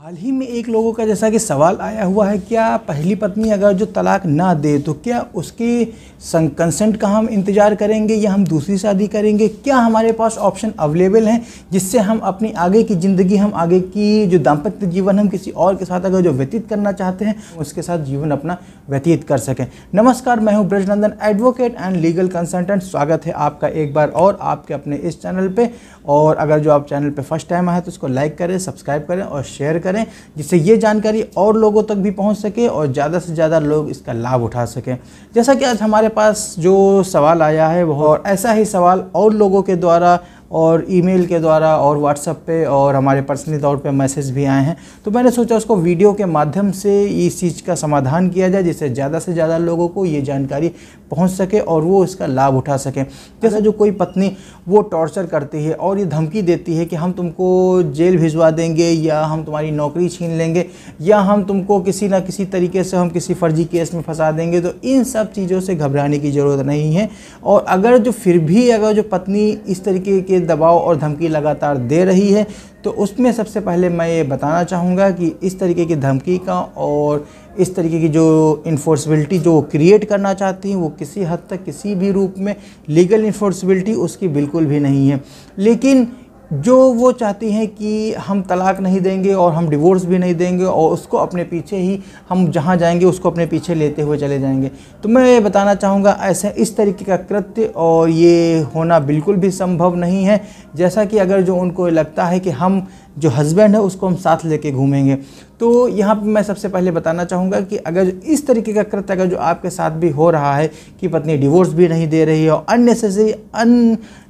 हाल ही में एक लोगों का जैसा कि सवाल आया हुआ है, क्या पहली पत्नी अगर जो तलाक ना दे तो क्या उसके कंसेंट का हम इंतज़ार करेंगे या हम दूसरी शादी करेंगे? क्या हमारे पास ऑप्शन अवेलेबल हैं जिससे हम अपनी आगे की ज़िंदगी, हम आगे की जो दाम्पत्य जीवन हम किसी और के साथ अगर जो व्यतीत करना चाहते हैं उसके साथ जीवन अपना व्यतीत कर सकें? नमस्कार, मैं हूं Brajnandan, advocate and legal consultant. स्वागत है आपका एक बार और आपके अपने इस चैनल पे। और अगर जो आप चैनल पे फर्स्ट टाइम आए तो इसको लाइक करें, सब्सक्राइब करें और शेयर करें, जिससे ये जानकारी और लोगों तक भी पहुंच सके और ज़्यादा से ज़्यादा लोग इसका लाभ उठा सकें। जैसा कि आज हमारे पास जो सवाल आया है वो, और ऐसा ही सवाल और लोगों के द्वारा और ईमेल के द्वारा और व्हाट्सएप पे और हमारे पर्सनली तौर पे मैसेज भी आए हैं, तो मैंने सोचा उसको वीडियो के माध्यम से इस चीज़ का समाधान किया जाए, जिससे ज़्यादा से ज़्यादा लोगों को ये जानकारी पहुंच सके और वो इसका लाभ उठा सकें। जैसे जो कोई पत्नी वो टॉर्चर करती है और ये धमकी देती है कि हम तुमको जेल भिजवा देंगे या हम तुम्हारी नौकरी छीन लेंगे या हम तुमको किसी ना किसी तरीके से हम किसी फर्जी केस में फंसा देंगे, तो इन सब चीज़ों से घबराने की ज़रूरत नहीं है। और अगर जो फिर भी अगर जो पत्नी इस तरीके के दबाव और धमकी लगातार दे रही है, तो उसमें सबसे पहले मैं ये बताना चाहूँगा कि इस तरीके की धमकी का और इस तरीके की जो इन्फोर्सबिलिटी जो क्रिएट करना चाहती हैं वो किसी हद तक किसी भी रूप में लीगल इन्फोर्सबिलिटी उसकी बिल्कुल भी नहीं है। लेकिन जो वो चाहती हैं कि हम तलाक नहीं देंगे और हम डिवोर्स भी नहीं देंगे और उसको अपने पीछे ही हम जहाँ जाएंगे उसको अपने पीछे लेते हुए चले जाएंगे, तो मैं ये बताना चाहूँगा ऐसे इस तरीके का कृत्य और ये होना बिल्कुल भी संभव नहीं है। जैसा कि अगर जो उनको लगता है कि हम जो हस्बैंड है उसको हम साथ लेके घूमेंगे, तो यहाँ पे मैं सबसे पहले बताना चाहूँगा कि अगर इस तरीके का कृत्य अगर जो आपके साथ भी हो रहा है कि पत्नी डिवोर्स भी नहीं दे रही है और अननेसेसरी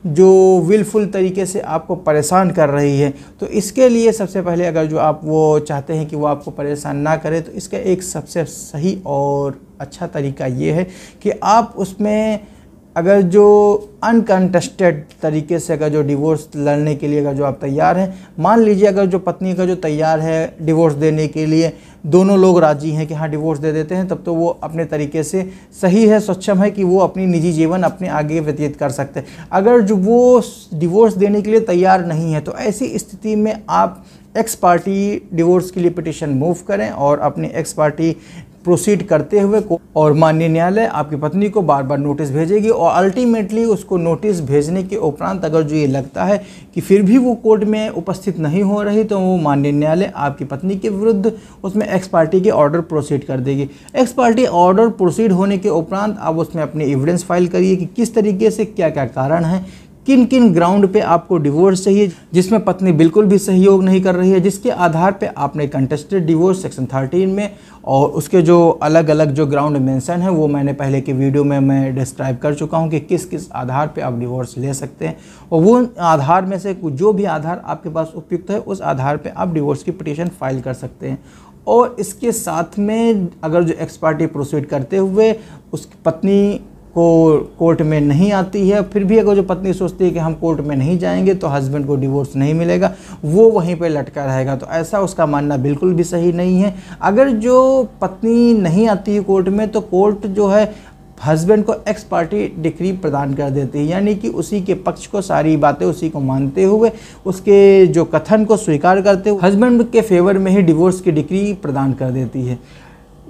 जो विलफुल तरीके से आपको परेशान कर रही है, तो इसके लिए सबसे पहले अगर जो आप वो चाहते हैं कि वो आपको परेशान ना करे, तो इसका एक सबसे सही और अच्छा तरीका ये है कि आप उसमें अगर जो अनकंटेस्टेड तरीके से अगर जो डिवोर्स लड़ने के लिए अगर जो आप तैयार हैं, मान लीजिए अगर जो पत्नी का जो तैयार है डिवोर्स देने के लिए, दोनों लोग राजी हैं कि हाँ डिवोर्स दे देते हैं, तब तो वो अपने तरीके से सही है, सक्षम है कि वो अपनी निजी जीवन अपने आगे व्यतीत कर सकते हैं। अगर जो वो डिवोर्स देने के लिए तैयार नहीं है, तो ऐसी स्थिति में आप एक्स पार्टी डिवोर्स के लिए पिटीशन मूव करें और अपनी एक्स पार्टी प्रोसीड करते हुए और माननीय न्यायालय आपकी पत्नी को बार बार नोटिस भेजेगी और अल्टीमेटली उसको नोटिस भेजने के उपरांत अगर जो ये लगता है कि फिर भी वो कोर्ट में उपस्थित नहीं हो रही, तो वो माननीय न्यायालय आपकी पत्नी के विरुद्ध उसमें एक्स पार्टी के ऑर्डर प्रोसीड कर देगी। एक्स पार्टी ऑर्डर प्रोसीड होने के उपरांत आप उसमें अपनी एविडेंस फाइल करिए कि किस तरीके से क्या क्या कारण है, किन किन ग्राउंड पे आपको डिवोर्स चाहिए, जिसमें पत्नी बिल्कुल भी सहयोग नहीं कर रही है, जिसके आधार पे आपने कंटेस्टेड डिवोर्स सेक्शन 13 में और उसके जो अलग अलग जो ग्राउंड मेंशन है वो मैंने पहले के वीडियो में मैं डिस्क्राइब कर चुका हूं कि किस किस आधार पे आप डिवोर्स ले सकते हैं, और वो आधार में से जो भी आधार आपके पास उपयुक्त है उस आधार पर आप डिवोर्स की पिटीशन फाइल कर सकते हैं। और इसके साथ में अगर जो एक्स पार्टी प्रोसीड करते हुए उसकी पत्नी को कोर्ट में नहीं आती है, फिर भी अगर जो पत्नी सोचती है कि हम कोर्ट में नहीं जाएंगे तो हस्बैंड को डिवोर्स नहीं मिलेगा, वो वहीं पे लटका रहेगा, तो ऐसा उसका मानना बिल्कुल भी सही नहीं है। अगर जो पत्नी नहीं आती है कोर्ट में, तो कोर्ट जो है हस्बैंड को एक्स पार्टी डिक्री प्रदान कर देती है, यानी कि उसी के पक्ष को सारी बातें उसी को मानते हुए उसके जो कथन को स्वीकार करते हुए हस्बैंड के फेवर में ही डिवोर्स की डिक्री प्रदान कर देती है।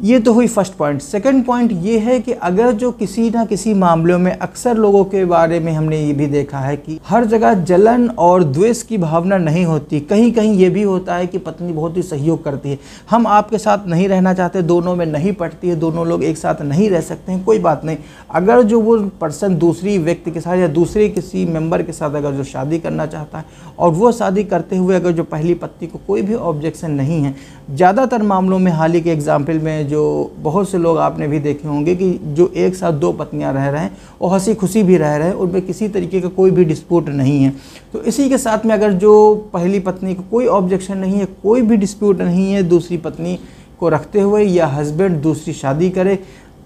ये तो हुई फर्स्ट पॉइंट। सेकंड पॉइंट ये है कि अगर जो किसी ना किसी मामलों में अक्सर लोगों के बारे में हमने ये भी देखा है कि हर जगह जलन और द्वेष की भावना नहीं होती, कहीं कहीं ये भी होता है कि पत्नी बहुत ही सहयोग करती है, हम आपके साथ नहीं रहना चाहते, दोनों में नहीं पड़ती है, दोनों लोग एक साथ नहीं रह सकते हैं, कोई बात नहीं। अगर जो वो पर्सन दूसरी व्यक्ति के साथ या दूसरे किसी मेंबर के साथ अगर जो शादी करना चाहता है और वो शादी करते हुए अगर जो पहली पत्नी को कोई भी ऑब्जेक्शन नहीं है, ज़्यादातर मामलों में हाल ही के एग्जाम्पल में जो बहुत से लोग आपने भी देखे होंगे कि जो एक साथ दो पत्नियां रह रहे हैं और हंसी खुशी भी रह रहे हैं, उनमें किसी तरीके का कोई भी डिस्प्यूट नहीं है। तो इसी के साथ में अगर जो पहली पत्नी को कोई ऑब्जेक्शन नहीं है, कोई भी डिस्प्यूट नहीं है दूसरी पत्नी को रखते हुए या हस्बैंड दूसरी शादी करे,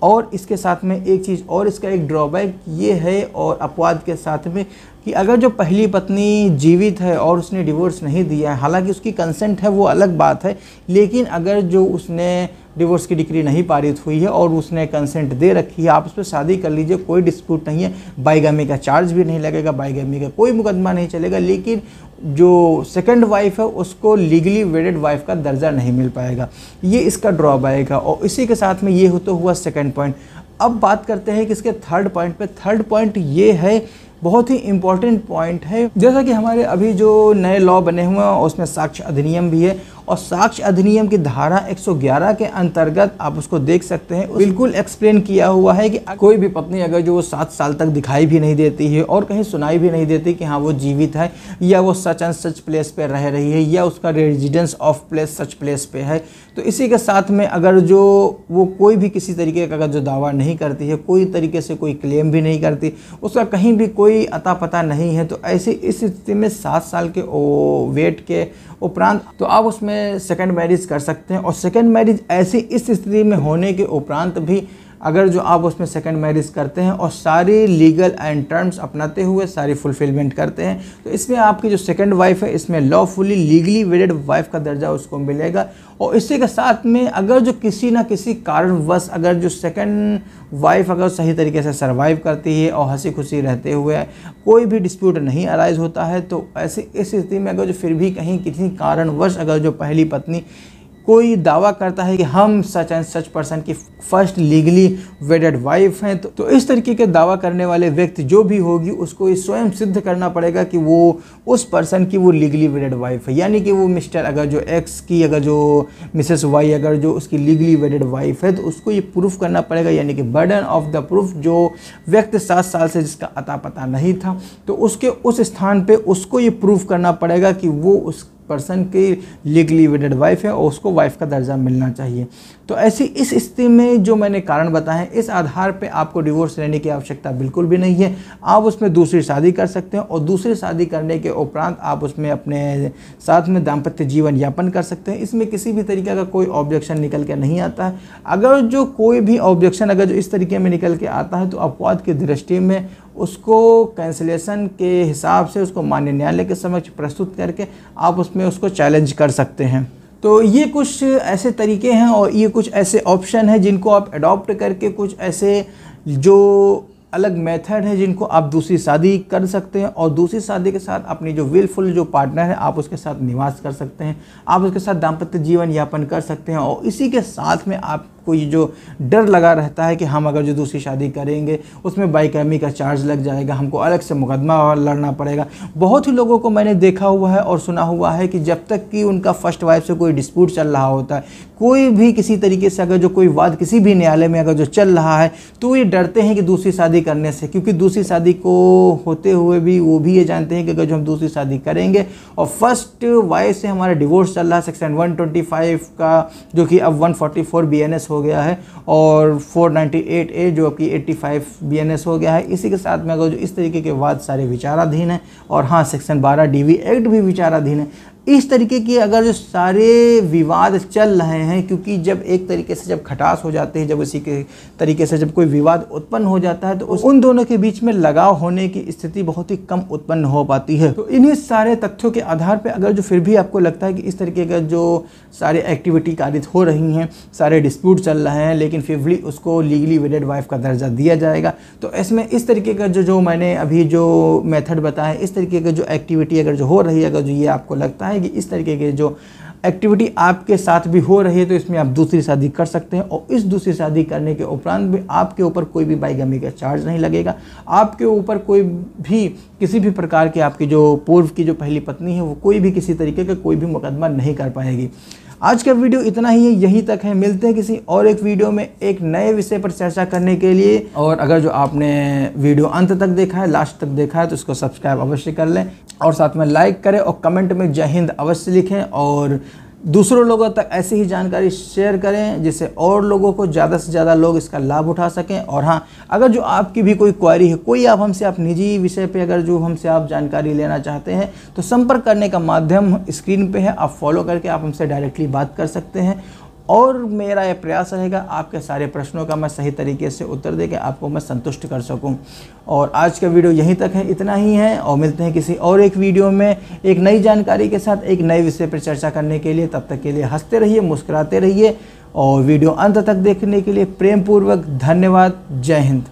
और इसके साथ में एक चीज़ और इसका एक ड्रॉबैक ये है और अपवाद के साथ में कि अगर जो पहली पत्नी जीवित है और उसने डिवोर्स नहीं दिया है, हालांकि उसकी कंसेंट है वो अलग बात है, लेकिन अगर जो उसने डिवोर्स की डिक्री नहीं पारित हुई है और उसने कंसेंट दे रखी है, आप उस पर शादी कर लीजिए, कोई डिस्प्यूट नहीं है, बाइगामी का चार्ज भी नहीं लगेगा, बाइगामी का कोई मुकदमा नहीं चलेगा। लेकिन जो सेकंड वाइफ है उसको लीगली वेडेड वाइफ का दर्जा नहीं मिल पाएगा, ये इसका ड्रॉबैक है। और इसी के साथ में ये हो तो हुआ सेकंड पॉइंट। अब बात करते हैं कि इसके थर्ड पॉइंट पे। थर्ड पॉइंट ये है, बहुत ही इंपॉर्टेंट पॉइंट है। जैसा कि हमारे अभी जो नए लॉ बने हुए हैं उसमें साक्ष्य अधिनियम भी है, और साक्ष्य अधिनियम की धारा 111 के अंतर्गत आप उसको देख सकते हैं, बिल्कुल एक्सप्लेन किया हुआ है कि कोई भी पत्नी अगर जो 7 साल तक दिखाई भी नहीं देती है और कहीं सुनाई भी नहीं देती कि हाँ वो जीवित है, या वो सच एंड सच प्लेस पे रह रही है, या उसका residence of place such place पे है, तो इसी के साथ में अगर जो वो कोई भी किसी तरीके का अगर जो दावा नहीं करती है, कोई तरीके से कोई क्लेम भी नहीं करती, उसका कहीं भी कोई अता पता नहीं है, तो ऐसे इस स्थिति में 7 साल के वेट के उपरांत तो आप उसमें सेकंड मैरिज कर सकते हैं। और सेकंड मैरिज ऐसी इस स्थिति में होने के उपरांत भी अगर जो आप उसमें सेकंड मैरिज करते हैं और सारी लीगल एंड टर्म्स अपनाते हुए सारी फुलफिलमेंट करते हैं, तो इसमें आपकी जो सेकंड वाइफ है इसमें लॉफुली लीगली वेडेड वाइफ का दर्जा उसको मिलेगा। और इसी के साथ में अगर जो किसी ना किसी कारणवश अगर जो सेकंड वाइफ अगर सही तरीके से सर्वाइव करती है और हंसी खुशी रहते हुए कोई भी डिस्प्यूट नहीं अराइज होता है, तो ऐसे इस स्थिति में अगर जो फिर भी कहीं किसी कारणवश अगर जो पहली पत्नी कोई दावा करता है कि हम सच एंड सच पर्सन की फर्स्ट लीगली वेडेड वाइफ हैं, तो इस तरीके के दावा करने वाले व्यक्ति जो भी होगी उसको ये स्वयं सिद्ध करना पड़ेगा कि वो उस पर्सन की वो लीगली वेडेड वाइफ है। यानी कि वो मिस्टर अगर जो एक्स की अगर जो मिसेस वाई अगर जो उसकी लीगली वेडेड वाइफ है, तो उसको ये प्रूफ करना पड़ेगा। यानी कि बर्डन ऑफ द प्रूफ, जो व्यक्ति 7 साल से जिसका अता पता नहीं था, तो उसके उस स्थान पे उसको ये प्रूफ करना पड़ेगा कि वो उस पर्सन की लीगली वेडेड वाइफ है और उसको वाइफ का दर्जा मिलना चाहिए। तो ऐसी इस स्थिति में जो मैंने कारण बताए हैं, इस आधार पे आपको डिवोर्स लेने की आवश्यकता बिल्कुल भी नहीं है। आप उसमें दूसरी शादी कर सकते हैं और दूसरी शादी करने के उपरांत आप उसमें अपने साथ में दाम्पत्य जीवन यापन कर सकते हैं। इसमें किसी भी तरीके का कोई ऑब्जेक्शन निकल के नहीं आता है। अगर जो कोई भी ऑब्जेक्शन अगर जो इस तरीके में निकल के आता है, तो अपवाद की दृष्टि में उसको कैंसिलेशन के हिसाब से उसको मान्य न्यायालय के समक्ष प्रस्तुत करके आप उसमें उसको चैलेंज कर सकते हैं। तो ये कुछ ऐसे तरीके हैं और ये कुछ ऐसे ऑप्शन हैं जिनको आप अडॉप्ट करके कुछ ऐसे जो अलग मेथड है जिनको आप दूसरी शादी कर सकते हैं और दूसरी शादी के साथ अपनी जो विलफुल जो पार्टनर है आप उसके साथ निवास कर सकते हैं, आप उसके साथ दाम्पत्य जीवन यापन कर सकते हैं। और इसी के साथ में आपको ये जो डर लगा रहता है कि हम अगर जो दूसरी शादी करेंगे उसमें बाइकैमी का चार्ज लग जाएगा, हमको अलग से मुकदमा लड़ना पड़ेगा। बहुत ही लोगों को मैंने देखा हुआ है और सुना हुआ है कि जब तक कि उनका फर्स्ट वाइफ से कोई डिस्प्यूट चल रहा होता है, कोई भी किसी तरीके से अगर जो कोई वाद किसी भी न्यायालय में अगर जो चल रहा है, तो ये डरते हैं कि दूसरी शादी करने से, क्योंकि दूसरी शादी को होते हुए भी वो भी ये जानते हैं कि अगर जो हम दूसरी शादी करेंगे और फर्स्ट वाइफ से हमारा डिवोर्स चल रहा है सेक्शन 125 का, जो कि अब 144 BNS हो गया है, और 498A जो कि 85 BNS हो गया है। इसी के साथ में अगर जो इस तरीके के वाद सारे विचाराधीन हैं, और हाँ सेक्शन 12 DV एक्ट भी विचाराधीन है। इस तरीके के अगर जो सारे विवाद चल रहे हैं, क्योंकि जब एक तरीके से जब खटास हो जाती है, जब इसी के तरीके से जब कोई विवाद उत्पन्न हो जाता है, तो उन दोनों के बीच में लगाव होने की स्थिति बहुत ही कम उत्पन्न हो पाती है। तो इन्हीं सारे तथ्यों के आधार पर अगर जो फिर भी आपको लगता है कि इस तरीके का जो सारे एक्टिविटी कारित हो रही हैं, सारे डिस्प्यूट चल रहे हैं, लेकिन फिर भी उसको लीगली वेडेड वाइफ का दर्जा दिया जाएगा, तो इसमें इस तरीके का जो मैंने अभी जो मेथड बताया है, इस तरीके का जो एक्टिविटी अगर जो हो रही है, अगर जो ये आपको लगता है कि इस तरीके के जो एक्टिविटी आपके साथ भी हो रही है, तो इसमें आप दूसरी शादी कर सकते हैं। और इस दूसरी शादी करने के उपरांत भी आपके ऊपर कोई भी बाइगामी का चार्ज नहीं लगेगा, आपके ऊपर कोई भी किसी भी प्रकार के आपकी जो पूर्व की जो पहली पत्नी है वो कोई भी किसी तरीके का कोई भी मुकदमा नहीं कर पाएगी। आज का वीडियो इतना ही है, यहीं तक है। मिलते हैं किसी और एक वीडियो में एक नए विषय पर चर्चा करने के लिए। और अगर जो आपने वीडियो अंत तक देखा है, लास्ट तक देखा है, तो उसको सब्सक्राइब अवश्य कर लें और साथ में लाइक करें और कमेंट में जय हिंद अवश्य लिखें और दूसरों लोगों तक ऐसी ही जानकारी शेयर करें जिससे और लोगों को ज़्यादा से ज़्यादा लोग इसका लाभ उठा सकें। और हाँ, अगर जो आपकी भी कोई क्वेरी है, कोई आप हमसे आप निजी विषय पे अगर जो हमसे आप जानकारी लेना चाहते हैं, तो संपर्क करने का माध्यम स्क्रीन पे है, आप फॉलो करके आप हमसे डायरेक्टली बात कर सकते हैं। और मेरा यह प्रयास रहेगा आपके सारे प्रश्नों का मैं सही तरीके से उत्तर देकर आपको मैं संतुष्ट कर सकूं। और आज का वीडियो यहीं तक है, इतना ही है, और मिलते हैं किसी और एक वीडियो में एक नई जानकारी के साथ, एक नए विषय पर चर्चा करने के लिए। तब तक के लिए हंसते रहिए, मुस्कुराते रहिए और वीडियो अंत तक देखने के लिए प्रेम पूर्वक धन्यवाद। जय हिंद।